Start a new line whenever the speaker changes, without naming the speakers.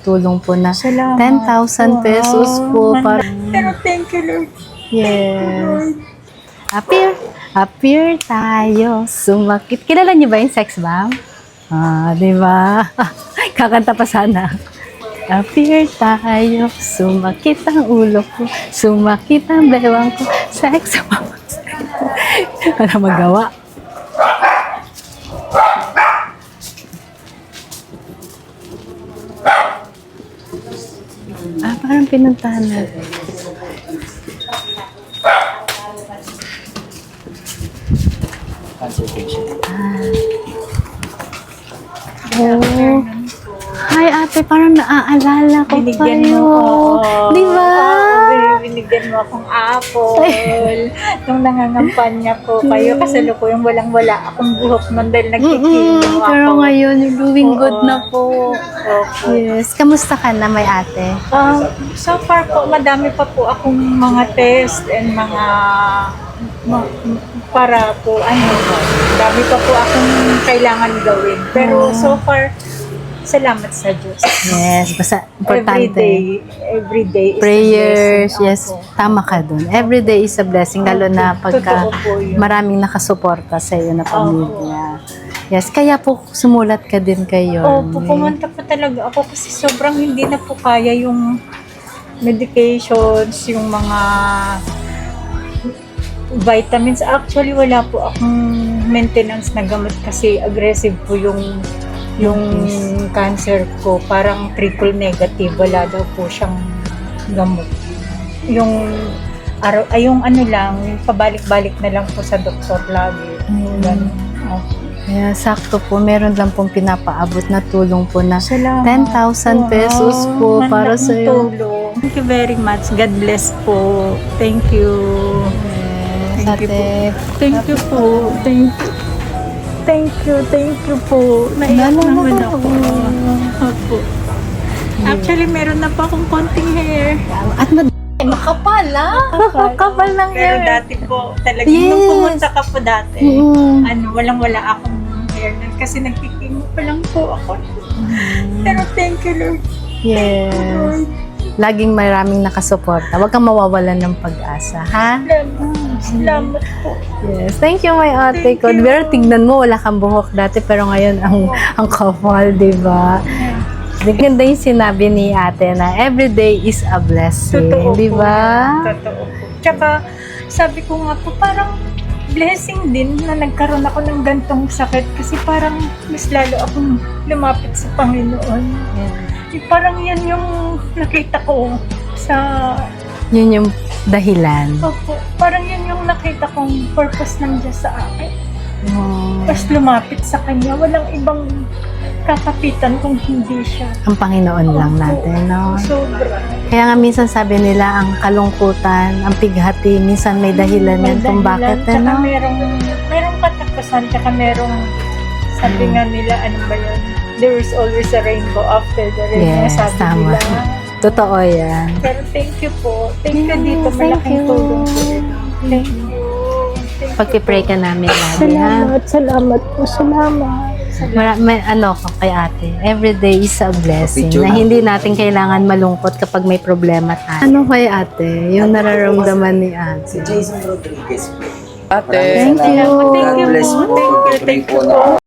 tulong po na
Salamat
10,000 pesos po.
Pero thank you, Lord.
Yes. Appear tayo, sumakit. Kilala niyo ba yung Sex Bomb? Di ba? Kakanta pa sana. Appear tayo, sumakit ang ulo ko, sumakit ang bewang ko, sex bomb. Wala magawa. Parang pinuntahan natin.
Consultation.
Oh. Hi ate, parang naaalala ko
Binigyan
kayo.
mo ako.
Di ba?
Binigyan mo akong apple. Nung nangangampanya ko kayo, kasalukuyang walang-wala akong buhok nun dahil nagkikinom ako.
Pero ngayon, you're doing good
Oo.
na po.
Okay.
Yes. Kamusta ka na, may ate?
So far po, madami pa po akong mga test and mga para po dami pa po akong kailangan gawin. Pero so far, salamat sa Diyos.
Yes, basta importante.
Every day is
Prayers,
a blessing.
yes, tama ka dun. Every day is a blessing, lalo na pagka
Totoo po yun.
maraming nakasuporta sa iyo na pamilya. Yes, kaya po sumulat ka din kayo.
Opo, pumunta po talaga ako kasi sobrang hindi na po kaya yung medications, yung mga vitamins. Actually, wala po akong maintenance na gamot kasi aggressive po yung cancer ko. Parang triple negative. Wala daw po siyang gamot. Yung pabalik-balik na lang po sa doktor lagi. Ganun.
Kaya sakto po, meron lang pong pinapaabot na tulong po na
Salamat
10,000 pesos po para sa iyo.
tulong. Thank you very much. God bless po. Thank you. Thank you po. Thank you po. Thank you po. Naiyak naman ako. Opo. Actually, meron na pa akong konting hair.
At makapal Makapal ng
Pero
hair.
dati po, talagang
Yes.
nung pumunta ka po dati,
Mm.
walang-wala akong hair nun kasi nagkikimo pa lang po ako. Pero thank you, Lord.
Yes. Laging maraming nakasuporta. Huwag kang mawawalan ng pag-asa, ha?
Salamat po.
Yes. Thank you, my ate
Thank
ko.
you.
Pero tignan mo, wala kang buhok dati, pero ngayon ang kapal, di ba? Ganda yung sinabi ni ate na every day is a blessing,
Totoo
di
po
ba?
yan. Totoo po. Tsaka, sabi ko nga po, parang blessing din na nagkaroon ako ng gantong sakit kasi parang mas lalo akong lumapit sa Panginoon. Parang yan yung nakita ko sa...
Yun yung dahilan.
Opo, parang yan yung nakita kong purpose ng Diyos sa akin.
Oh.
Tapos lumapit sa Kanya. Walang ibang kakapitan kung hindi siya.
Ang Panginoon lang natin, no?
Sobra.
Kaya nga minsan sabi nila, ang kalungkutan, ang pighati, minsan may dahilan yan kung bakit,
Tsaka
ano?
merong katapusan, tsaka merong sabi nga nila, ano ba yun? There is always a rainbow after the rain.
Yes,
sabi
tama.
nila.
Totoo yan.
Pero thank you po. Thank you
Yes,
dito.
thank
Malaking
you.
tulong po. Thank you.
Pagpipray ka namin lagi, ha?
Salamat po. Salamat.
May ano ko kay ate, every day is a blessing
Picture
na
na.
hindi natin kailangan malungkot kapag may problema tayo. Ano kay ate, yung nararamdaman ni ate?
Jason Rodriguez.
Thank you.
Thank you
God bless
po.
po.
Thank you.
Pray po na